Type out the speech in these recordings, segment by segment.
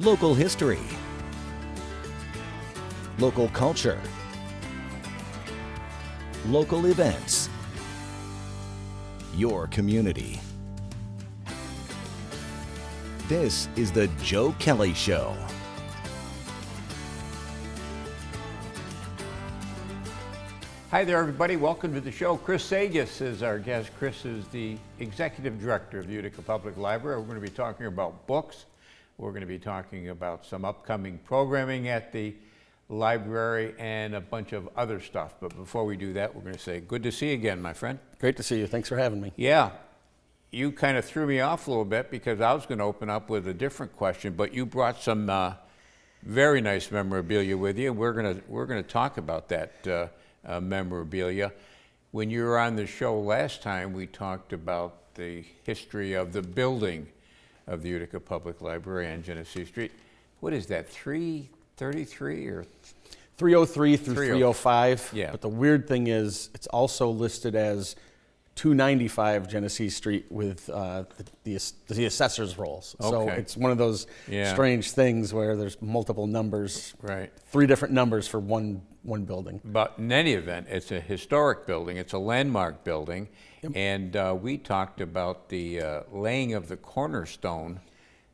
Local history, local culture, local events, your community. This is the Joe Kelly Show. Hi there, everybody. Welcome to the show. Chris Sagaas is our guest. Chris is the Executive Director of the Utica Public Library. We're going to be talking about books. We're going to be talking about some upcoming programming at the library and a bunch of other stuff. But before we do that, we're going to say good to see you again, my friend. Great to see you. Thanks for having me. Yeah. You kind of threw me off a little bit because I was going to open up with a different question, but you brought some very nice memorabilia with you. We're going to talk about that memorabilia. When you were on the show last time, we talked about the history of the building of the Utica Public Library on Genesee Street. What is that, 333 or? 303 through 305. Yeah. But the weird thing is, it's also listed as 295 Genesee Street with the assessor's rolls. So Okay. it's one of those strange things where there's multiple numbers. Right. 3 different numbers for one building. But in any event, it's a historic building. It's a landmark building. Yep. And we talked about the laying of the cornerstone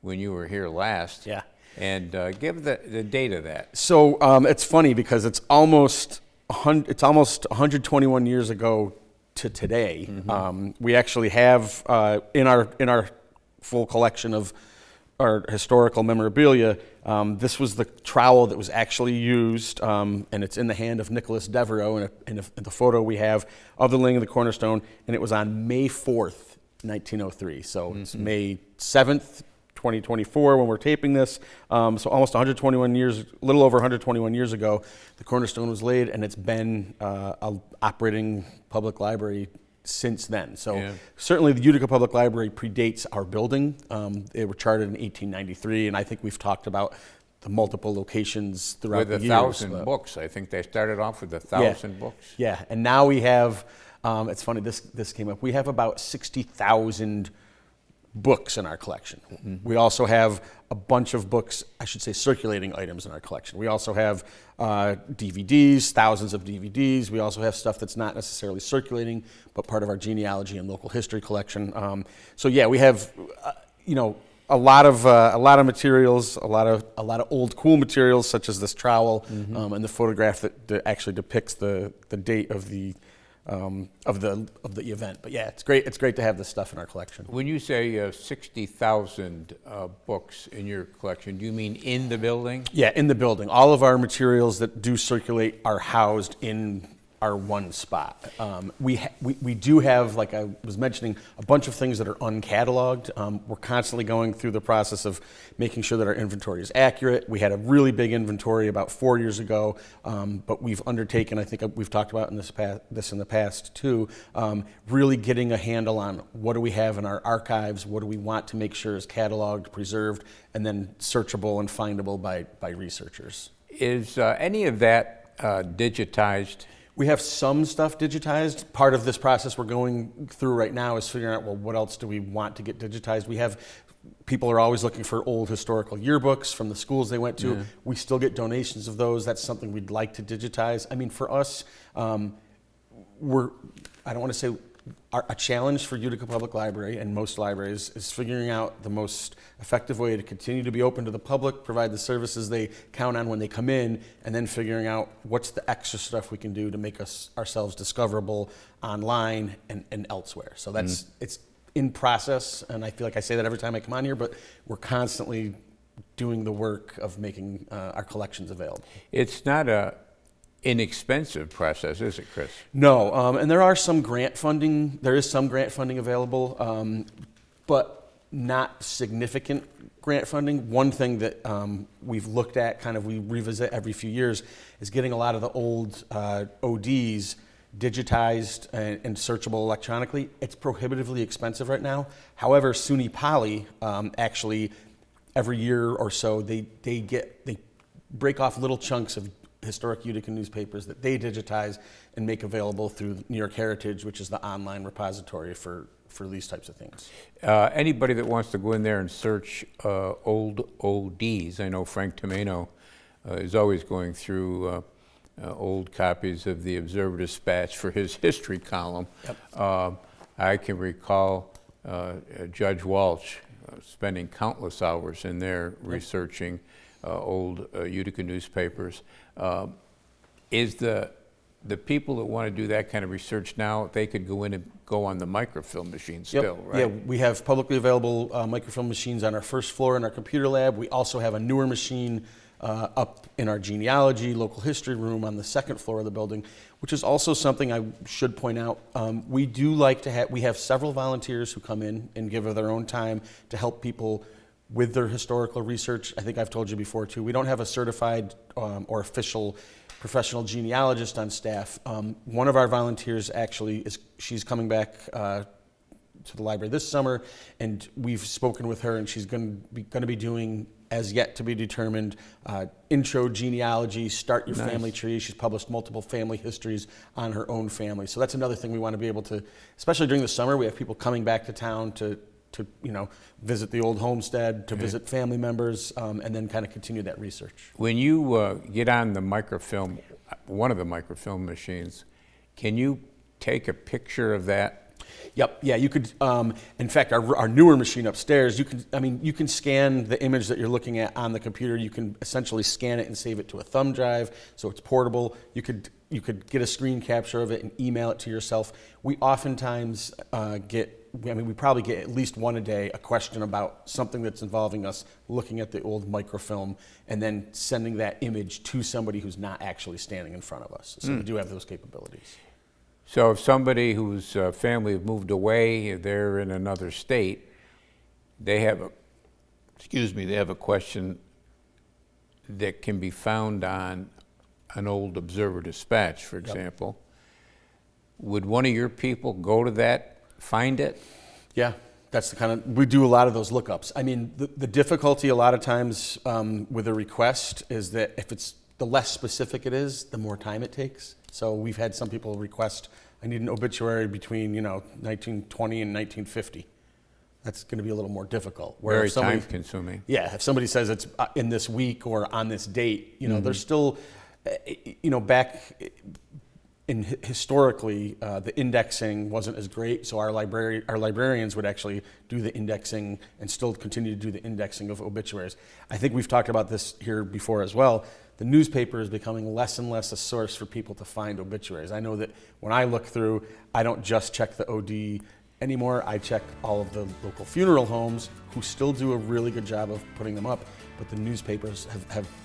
when you were here last. Yeah. And give the date of that. So it's funny because it's almost 121 years ago to today. Mm-hmm. We actually have in our full collection of our historical memorabilia, this was the trowel that was actually used, and it's in the hand of Nicholas Devereaux in the photo we have of the laying of the cornerstone, and it was on May 4th, 1903. So it's May 7th, 2024 when we're taping this. So almost 121 years, a little over 121 years ago, the cornerstone was laid, and it's been an operating public library since then. So certainly the Utica Public Library predates our building. They were chartered in 1893, and I think we've talked about the multiple locations throughout the years. With 1,000 books. I think they started off with 1,000 books. Yeah, and now we have, it's funny, this came up, we have about 60,000 books in our collection. We also have a bunch of books, I should say circulating items in our collection. We also have DVDs, thousands of DVDs. We also have stuff that's not necessarily circulating, but part of our genealogy and local history collection. So yeah, we have a lot of materials, a lot of old cool materials, such as this trowel and the photograph that actually depicts the date of the event. But yeah, it's great to have this stuff in our collection. When you say 60,000 books in your collection, do you mean in the building? Yeah, in the building. All of our materials that do circulate are housed in our one spot. We do have, like I was mentioning, a bunch of things that are uncatalogued. We're constantly going through the process of making sure that our inventory is accurate. We had a really big inventory about 4 years ago, but we've undertaken, I think we've talked about this in the past too, really getting a handle on what do we have in our archives, what do we want to make sure is cataloged, preserved, and then searchable and findable by researchers. Is any of that digitized? We have some stuff digitized. Part of this process we're going through right now is figuring out, well, what else do we want to get digitized? People are always looking for old historical yearbooks from the schools they went to. Yeah. We still get donations of those. That's something we'd like to digitize. I mean, for us, I don't want to say a challenge for Utica Public Library and most libraries is figuring out the most effective way to continue to be open to the public, provide the services they count on when they come in, and then figuring out what's the extra stuff we can do to make ourselves discoverable online and elsewhere. So that's it's in process, and I feel like I say that every time I come on here, but we're constantly doing the work of making our collections available. It's not a inexpensive process, is it, Chris? No, and there is some grant funding available, but not significant grant funding. One thing that we've looked at, we revisit every few years, is getting a lot of the old ODs digitized and searchable electronically. It's prohibitively expensive right now. However, SUNY Poly actually every year or so they break off little chunks of historic Utica newspapers that they digitize and make available through New York Heritage, which is the online repository for for these types of things. Anybody that wants to go in there and search old ODs, I know Frank Tomeno is always going through old copies of the Observer-Dispatch for his history column. Yep. I can recall Judge Walsh spending countless hours in there researching old Utica newspapers. Is the people that want to do that kind of research now, they could go in and go on the microfilm machine still, right? Yeah, we have publicly available microfilm machines on our first floor in our computer lab. We also have a newer machine up in our genealogy, local history room on the second floor of the building, which is also something I should point out. We do like to have, we have several volunteers who come in and give of their own time to help people with their historical research. I think I've told you before too, we don't have a certified or official professional genealogist on staff. One of our volunteers actually she's coming back to the library this summer, and we've spoken with her, and she's going to be doing, as yet to be determined, intro genealogy, start your family tree. She's published multiple family histories on her own family. So that's another thing we want to be able to, especially during the summer, we have people coming back to town to visit the old homestead, to visit family members, and then kind of continue that research. When you get on the microfilm, one of the microfilm machines, can you take a picture of that? Yep. Yeah, you could. In fact, our newer machine upstairs, you can scan the image that you're looking at on the computer. You can essentially scan it and save it to a thumb drive, so it's portable. You could get a screen capture of it and email it to yourself. We oftentimes we probably get at least one a day, a question about something that's involving us looking at the old microfilm and then sending that image to somebody who's not actually standing in front of us. So we do have those capabilities. So if somebody whose family have moved away, they're in another state, they have a question that can be found on an old Observer-Dispatch, for example. Would one of your people go to that, find it? Yeah, that's the kind of, we do a lot of those lookups. I mean, the difficulty a lot of times with a request is that if it's, the less specific it is, the more time it takes. So we've had some people request, I need an obituary between 1920 and 1950. That's going to be a little more difficult. Very time consuming. Yeah, if somebody says it's in this week or on this date, there's still, back in historically, the indexing wasn't as great, so our librarians would actually do the indexing and still continue to do the indexing of obituaries. I think we've talked about this here before as well. The newspaper is becoming less and less a source for people to find obituaries. I know that when I look through, I don't just check the OD anymore. I check all of the local funeral homes who still do a really good job of putting them up, but the newspapers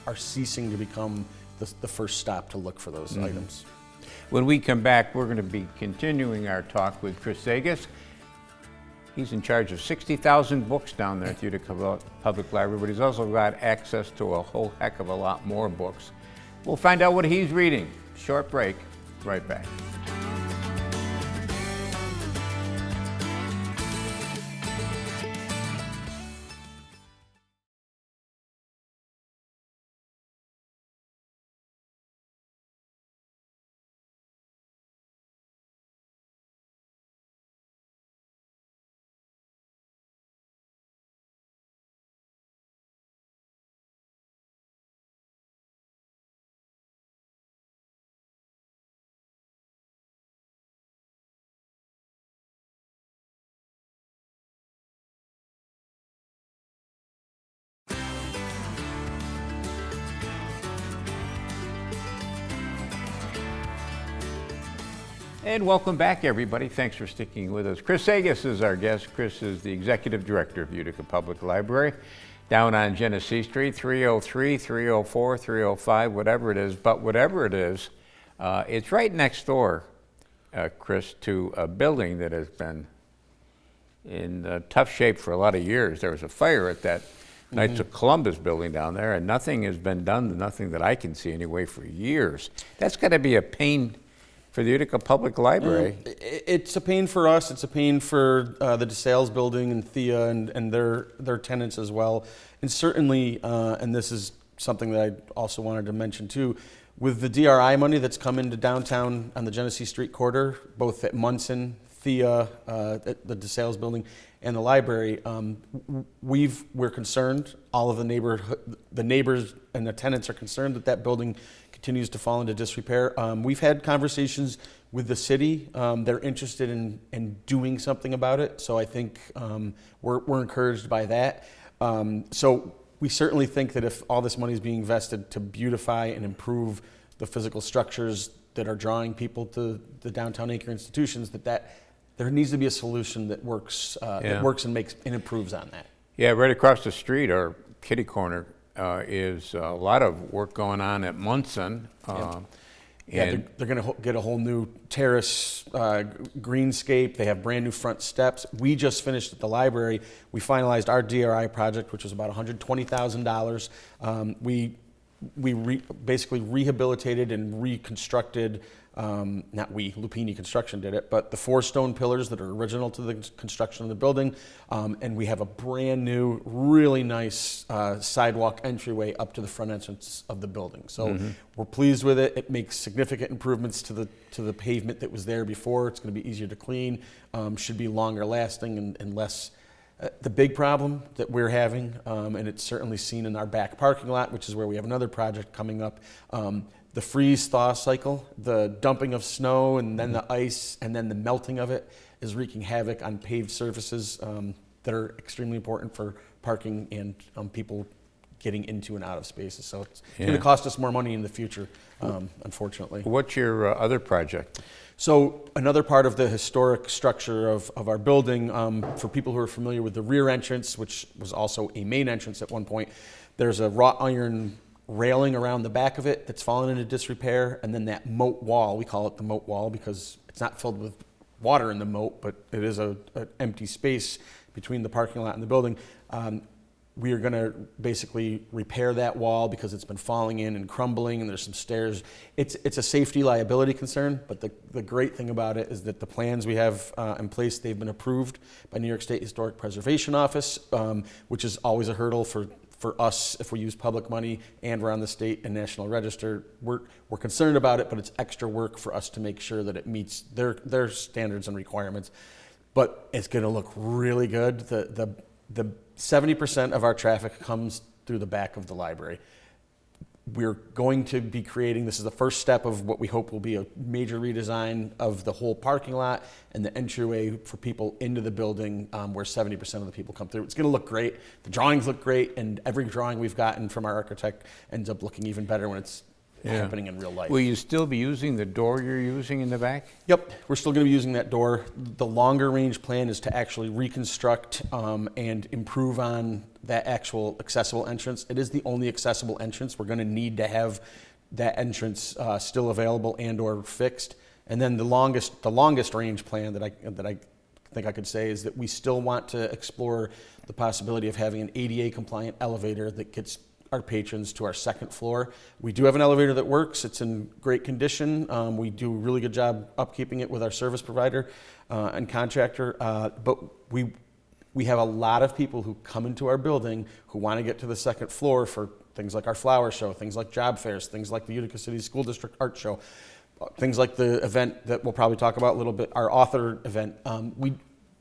are ceasing to become the first stop to look for those items. When we come back, we're going to be continuing our talk with Chris Sagaas. He's in charge of 60,000 books down there at the Utica Public Library, but he's also got access to a whole heck of a lot more books. We'll find out what he's reading. Short break, right back. And welcome back, everybody. Thanks for sticking with us. Chris Sagaas is our guest. Chris is the Executive Director of Utica Public Library down on Genesee Street, 303, 304, 305, whatever it is. But whatever it is, it's right next door, Chris, to a building that has been in tough shape for a lot of years. There was a fire at that Knights of Columbus building down there, and nothing has been done, nothing that I can see anyway, for years. That's got to be a pain for the Utica Public Library. It's a pain for us. It's a pain for the DeSales building and Thea and their tenants as well. And certainly, and this is something that I also wanted to mention too, with the DRI money that's come into downtown on the Genesee Street corridor, both at Munson, Thea, at the DeSales building, and the library, we're concerned. All of the neighbors and the tenants are concerned that that building continues to fall into disrepair. We've had conversations with the city. They're interested in doing something about it. So I think we're encouraged by that. So we certainly think that if all this money is being invested to beautify and improve the physical structures that are drawing people to the downtown acre institutions, that there needs to be a solution that works and improves on that. Yeah, right across the street, our kitty corner, is a lot of work going on at Munson. They're going to get a whole new terrace greenscape. They have brand new front steps. We just finished at the library. We finalized our DRI project, which was about $120,000. We basically rehabilitated and reconstructed, Lupini Construction did it, but the 4 stone pillars that are original to the construction of the building, and we have a brand new, really nice sidewalk entryway up to the front entrance of the building. So we're pleased with it. It makes significant improvements to the pavement that was there before. It's going to be easier to clean, should be longer lasting and less. The big problem that we're having, and it's certainly seen in our back parking lot, which is where we have another project coming up, the freeze-thaw cycle, the dumping of snow and then the ice and then the melting of it is wreaking havoc on paved surfaces that are extremely important for parking and people getting into and out of spaces. So it's going to cost us more money in the future, unfortunately. What's your other project? So another part of the historic structure of our building, for people who are familiar with the rear entrance, which was also a main entrance at one point, there's a wrought iron railing around the back of it that's fallen into disrepair, and then that moat wall, we call it the moat wall because it's not filled with water in the moat, but it is an empty space between the parking lot and the building. We are going to basically repair that wall because it's been falling in and crumbling, and there's some stairs. It's a safety liability concern, but the great thing about it is that the plans we have in place, they've been approved by New York State Historic Preservation Office, which is always a hurdle for us if we use public money and we're on the state and national register. We're concerned about it, but it's extra work for us to make sure that it meets their standards and requirements. But it's going to look really good. The 70% of our traffic comes through the back of the library. We're going to be creating, this is the first step of what we hope will be a major redesign of the whole parking lot and the entryway for people into the building, where 70% of the people come through. It's going to look great. The drawings look great, and every drawing we've gotten from our architect ends up looking even better when it's happening in real life. Will you still be using the door you're using in the back? Yep, we're still going to be using that door. The longer range plan is to actually reconstruct and improve on that actual accessible entrance. It is the only accessible entrance. We're going to need to have that entrance still available and or fixed. And then the longest range plan that I think I could say is that we still want to explore the possibility of having an ADA compliant elevator that gets our patrons to our second floor. We do have an elevator that works. It's in great condition. We do a really good job upkeeping it with our service provider and contractor. But we have a lot of people who come into our building who want to get to the second floor for things like our flower show, things like job fairs, things like the Utica City School District Art Show, things like the event that we'll probably talk about a little bit, our author event.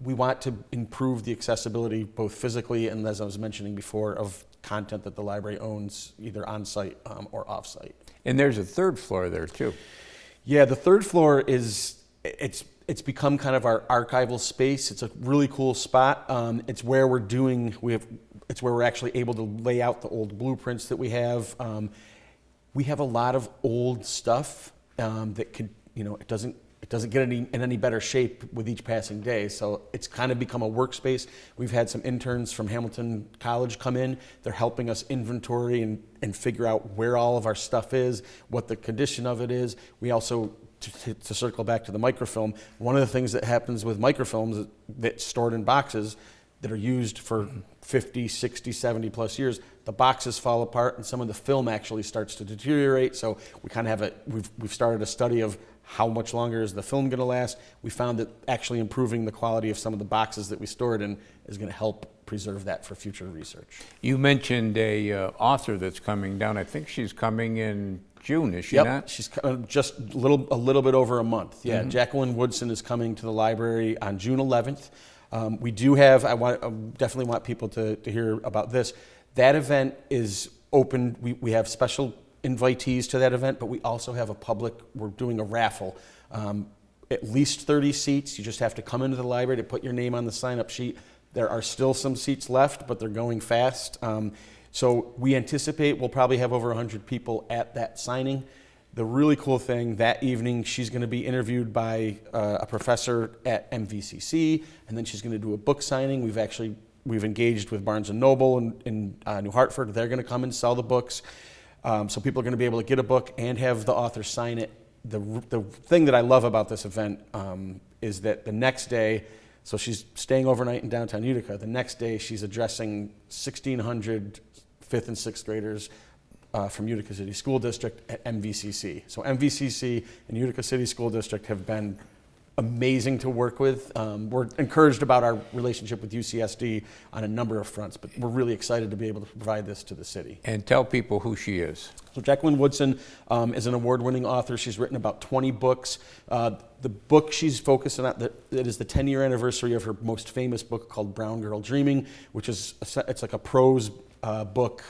We want to improve the accessibility both physically and, as I was mentioning before, of content that the library owns either on-site or off-site. And there's a third floor there too. Yeah, the third floor it's become kind of our archival space. It's a really cool spot. It's where it's where we're actually able to lay out the old blueprints that we have. We have a lot of old stuff that could, it doesn't get in any better shape with each passing day. So it's kind of become a workspace. We've had some interns from Hamilton College come in. They're helping us inventory and figure out where all of our stuff is, what the condition of it is. We also, to circle back to the microfilm, one of the things that happens with microfilms that's stored in boxes that are used for 50, 60, 70 plus years, the boxes fall apart and some of the film actually starts to deteriorate. So we kind of have we've started a study of how much longer is the film going to last. We found that actually improving the quality of some of the boxes that we stored in is going to help preserve that for future research. You mentioned a author that's coming down. I think she's coming in June, is she Yep, not? she's just a little bit over a month. Yeah, Jacqueline Woodson is coming to the library on June 11th. We do have, I definitely want people to hear about this. That event is open. We have special invitees to that event, but we also have we're doing a raffle. At least 30 seats. You just have to come into the library to put your name on the sign-up sheet. There are still some seats left, but they're going fast. So we anticipate we'll probably have over 100 people at that signing. The really cool thing, that evening, she's going to be interviewed by a professor at MVCC, and then she's going to do a book signing. We've engaged with Barnes & Noble in New Hartford. They're going to come and sell the books. So people are going to be able to get a book and have the author sign it. The thing that I love about this event is that the next day, so she's staying overnight in downtown Utica. The next day, she's addressing 1,600 fifth and sixth graders from Utica City School District at MVCC. So MVCC and Utica City School District have been amazing to work with. We're encouraged about our relationship with UCSD on a number of fronts, but we're really excited to be able to provide this to the city. And tell people who she is. So Jacqueline Woodson is an award-winning author. She's written about 20 books. The book she's focusing on, it is the 10-year anniversary of her most famous book called Brown Girl Dreaming, which is it's like a prose book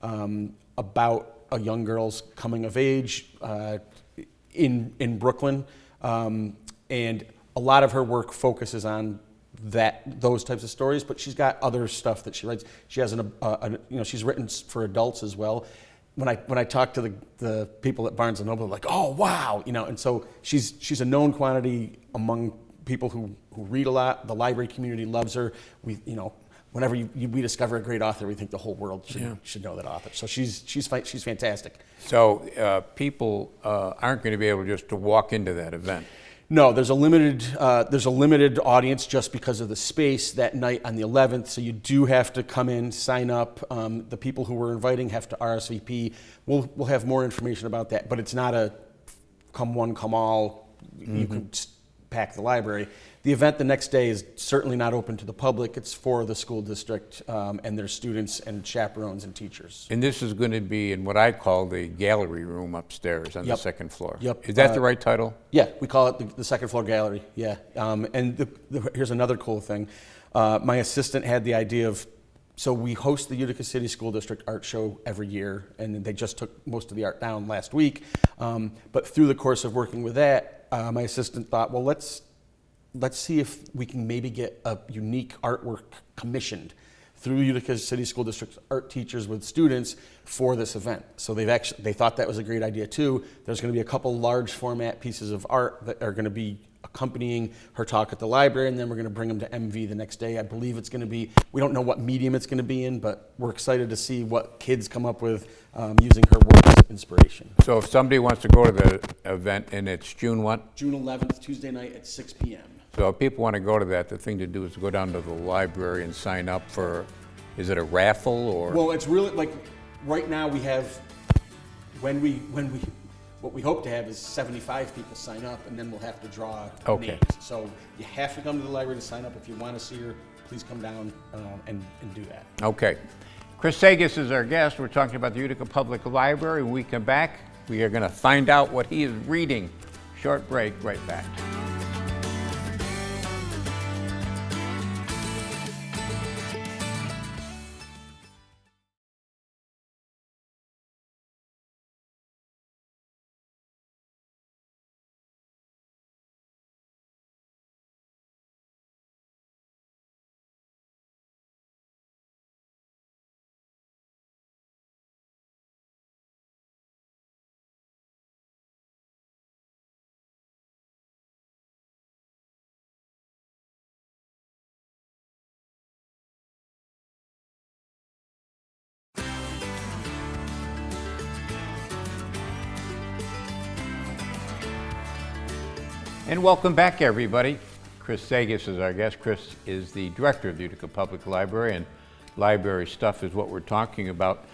about a young girl's coming of age in Brooklyn. And a lot of her work focuses on those types of stories, but she's got other stuff that she writes. She has she's written for adults as well. When I talk to the people at Barnes & Noble, they're like, oh, wow, and so she's a known quantity among people who read a lot. The library community loves her. Whenever we discover a great author, we think the whole world should know that author. So she's fantastic. So people aren't going to be able just to walk into that event. No, there's a limited audience just because of the space that night on the 11th. So you do have to come in, sign up. The people who we're inviting have to RSVP. We'll have more information about that, but it's not a come one, come all. You can pack the library. The event the next day is certainly not open to the public. It's for the school district and their students and chaperones and teachers. And this is going to be in what I call the gallery room upstairs on the second floor. Yep. Is that the right title? Yeah, we call it the second floor gallery. Yeah. And here's another cool thing. My assistant had the idea of, so we host the Utica City School District Art Show every year, and they just took most of the art down last week. But through the course of working with that, my assistant thought, well, let's see if we can maybe get a unique artwork commissioned through Utica City School District's art teachers with students for this event. So they thought that was a great idea too. There's going to be a couple large format pieces of art that are going to be accompanying her talk at the library, and then we're going to bring them to MV the next day. I believe it's going to be, we don't know what medium it's going to be in, but we're excited to see what kids come up with using her work as inspiration. So if somebody wants to go to the event, and it's June what? June 11th, Tuesday night at 6 p.m. So if people want to go to that, the thing to do is go down to the library and sign up for, is it a raffle or? Well, it's really like, right now we have, what we hope to have is 75 people sign up, and then we'll have to draw names. So you have to come to the library to sign up. If you want to see her, please come down and do that. Okay. Chris Sagaas is our guest. We're talking about the Utica Public Library. When we come back, we are going to find out what he is reading. Short break, right back. And welcome back, everybody. Chris Sagaas is our guest. Chris is the director of the Utica Public Library, and library stuff is what we're talking about.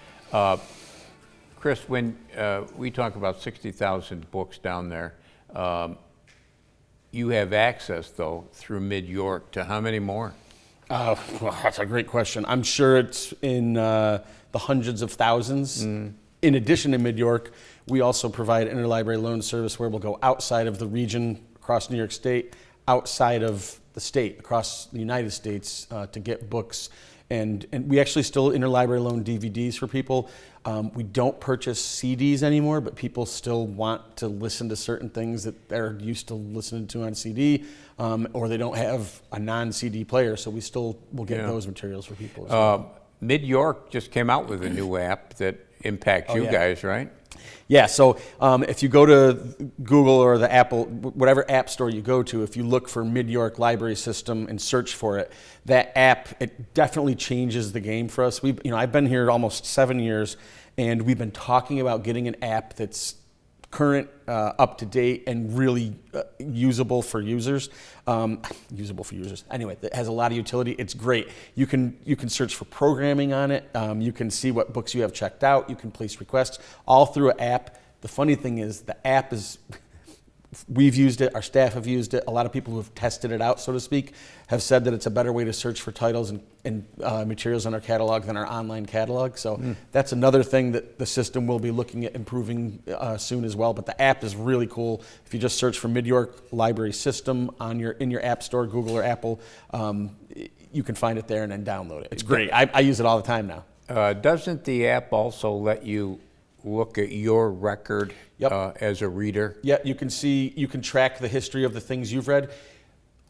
Chris, when we talk about 60,000 books down there, you have access, though, through Mid-York to how many more? Well, that's a great question. I'm sure it's in the hundreds of thousands. in addition to Mid-York, we also provide interlibrary loan service where we'll go outside of the region, across New York State, outside of the state, across the United States, to get books. And we actually still interlibrary loan DVDs for people. We don't purchase CDs anymore, but people still want to listen to certain things that they're used to listening to on CD, or they don't have a non-CD player, so we still will get those materials for people as well. Mid-York just came out with a new app that impacts you guys, right? Yeah, so if you go to Google or the Apple, whatever app store you go to, if you look for Mid-York Library System and search for it, that app, it definitely changes the game for us. I've been here almost 7 years, and we've been talking about getting an app that's current, up to date, and really usable for users. Anyway, that has a lot of utility. It's great. You can search for programming on it. You can see what books you have checked out. You can place requests all through an app. The funny thing is, the app is. We've used it, our staff have used it. A lot of people who have tested it out, so to speak, have said that it's a better way to search for titles and materials in our catalog than our online catalog. So that's another thing that the system will be looking at improving soon as well. But the app is really cool. If you just search for Mid-York Library System in your app store, Google or Apple, you can find it there and then download it. It's great. I use it all the time now. Doesn't the app also let you look at your record as a reader? Yeah, you can track the history of the things you've read.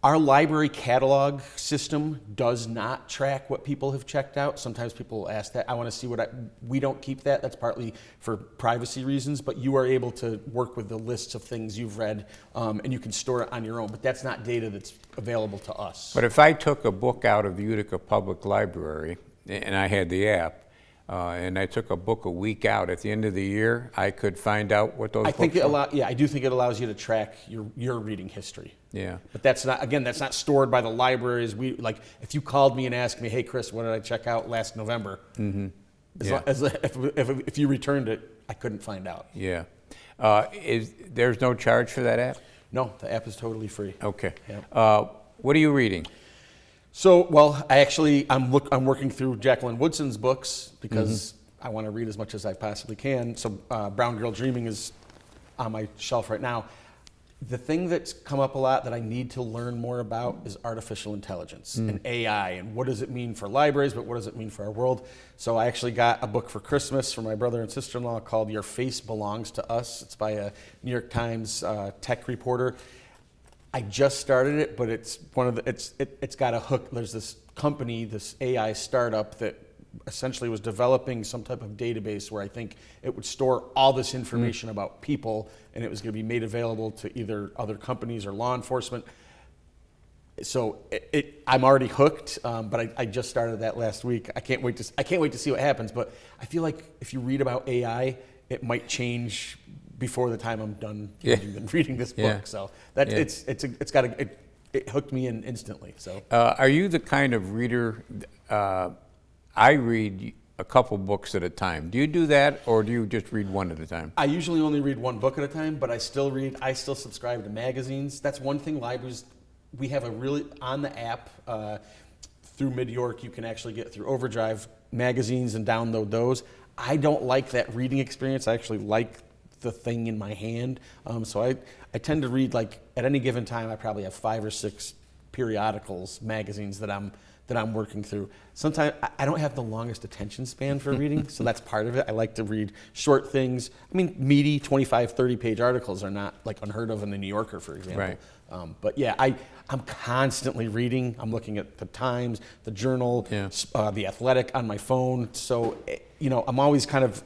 Our library catalog system does not track what people have checked out. Sometimes people ask that. I want to see we don't keep that. That's partly for privacy reasons, but you are able to work with the lists of things you've read, and you can store it on your own, but that's not data that's available to us. But if I took a book out of the Utica Public Library, and I had the app, and I took a book a week out, at the end of the year, I could find out what those books were? I do think it allows you to track your reading history. Yeah. But that's not stored by the libraries. If you called me and asked me, hey, Chris, what did I check out last November? Mm-hmm. If you returned it, I couldn't find out. Yeah. There's no charge for that app? No, the app is totally free. Okay. Yeah. What are you reading? So, I'm working through Jacqueline Woodson's books because I want to read as much as I possibly can. So, Brown Girl Dreaming is on my shelf right now. The thing that's come up a lot that I need to learn more about is artificial intelligence and AI, and what does it mean for libraries, but what does it mean for our world? So I actually got a book for Christmas for my brother and sister-in-law called Your Face Belongs to Us. It's by a New York Times tech reporter. I just started it, but it's got a hook. There's this company, this AI startup that essentially was developing some type of database where I think it would store all this information about people, and it was going to be made available to either other companies or law enforcement. So I'm already hooked, but I just started that last week. I can't wait to see what happens. But I feel like if you read about AI, it might change before the time I'm done reading this book. Yeah. So that it hooked me in instantly. So are you the kind of reader? I read a couple books at a time. Do you do that, or do you just read one at a time? I usually only read one book at a time, but I still subscribe to magazines. That's one thing libraries, we have on the app through Mid-York, you can actually get through Overdrive magazines and download those. I don't like that reading experience. I actually like the thing in my hand. So I tend to read, like, at any given time, I probably have 5 or 6 periodicals, magazines that I'm working through. Sometimes I don't have the longest attention span for reading, so that's part of it. I like to read short things. I mean, meaty 25, 30-page articles are not like unheard of in the New Yorker, for example. Right. But yeah, I'm constantly reading. I'm looking at the Times, the Journal, the Athletic on my phone. So, I'm always kind of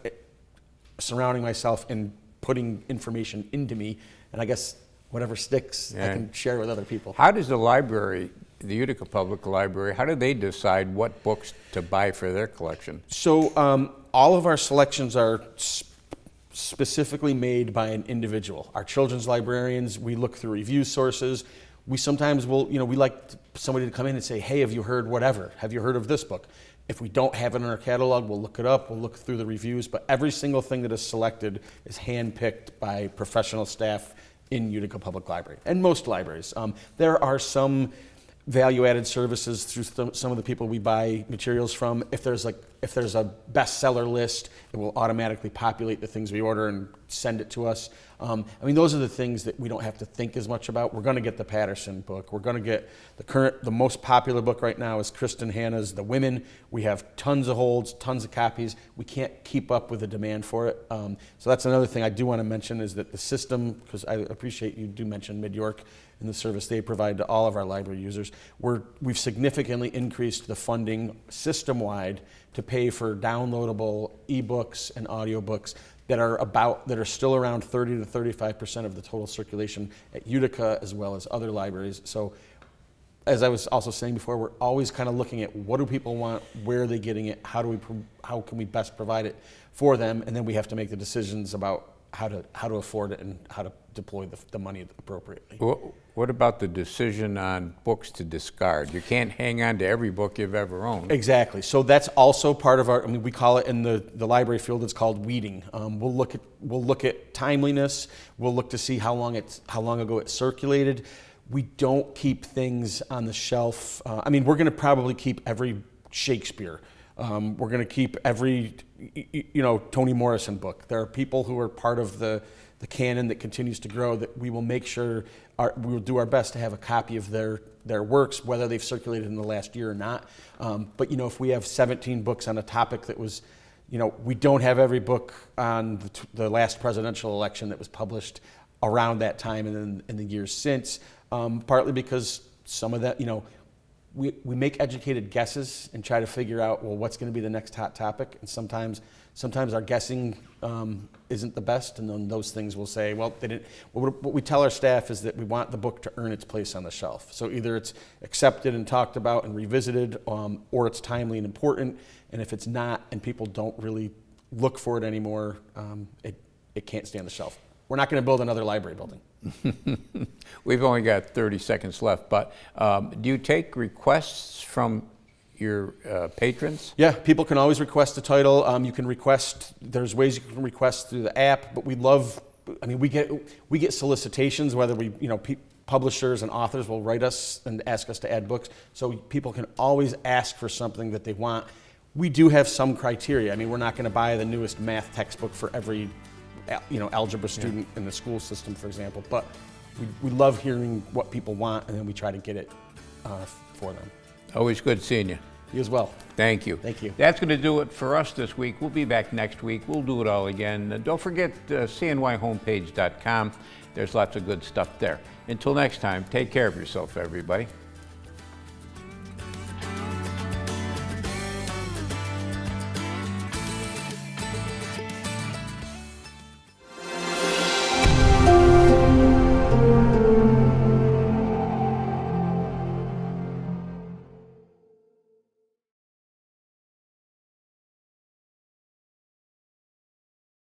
surrounding myself and putting information into me, and I guess whatever sticks, I can share with other people. How does the library, the Utica Public Library, how do they decide what books to buy for their collection? So all of our selections are specifically made by an individual. Our children's librarians, we look through review sources. We sometimes we like somebody to come in and say, hey, have you heard whatever? Have you heard of this book? If we don't have it in our catalog, we'll look it up, we'll look through the reviews, but every single thing that is selected is handpicked by professional staff in Utica Public Library, and most libraries. There are some value-added services through some of the people we buy materials from. If there's a bestseller list, it will automatically populate the things we order and send it to us. I mean, those are the things that we don't have to think as much about. We're going to get the Patterson book. We're going to get the most popular book right now is Kristen Hanna's The Women. We have tons of holds, tons of copies. We can't keep up with the demand for it. So that's another thing I do want to mention is that the system, because I appreciate you do mention Mid-York and the service they provide to all of our library users. We've significantly increased the funding system-wide to pay for downloadable ebooks and audiobooks that are still around 30 to 35% of the total circulation at Utica as well as other libraries. So as I was also saying before, we're always kind of looking at what do people want, where are they getting it, how can we best provide it for them, and then we have to make the decisions about how to afford it and how to deploy the money appropriately. What about the decision on books to discard? You can't hang on to every book you've ever owned. Exactly. So that's also part of our. I mean, we call it in the library field. It's called weeding. We'll look at timeliness. We'll look to see how long ago it circulated. We don't keep things on the shelf. I mean, we're going to probably keep every Shakespeare. We're going to keep every Toni Morrison book. There are people who are part of the canon that continues to grow that we will make sure we will do our best to have a copy of their works, whether they've circulated in the last year or not. But if we have 17 books on a topic that was, we don't have every book on the last presidential election that was published around that time and then in the years since, partly because some of that, we make educated guesses and try to figure out, well, what's going to be the next hot topic, and sometimes our guessing isn't the best, and then those things will say, well, they didn't. What we tell our staff is that we want the book to earn its place on the shelf. So either it's accepted and talked about and revisited, or it's timely and important, and if it's not, and people don't really look for it anymore, it can't stay on the shelf. We're not going to build another library building. We've only got 30 seconds left, but do you take requests from your patrons? Yeah, people can always request a title. You can request. There's ways you can request through the app, but we get solicitations. Whether publishers and authors will write us and ask us to add books, so people can always ask for something that they want. We do have some criteria. I mean, we're not going to buy the newest math textbook for every algebra student in the school system, for example, but we love hearing what people want, and then we try to get it for them. Always good seeing you. You as well. Thank you. Thank you. That's going to do it for us this week. We'll be back next week. We'll do it all again. Don't forget cnyhomepage.com. There's lots of good stuff there. Until next time, take care of yourself, everybody.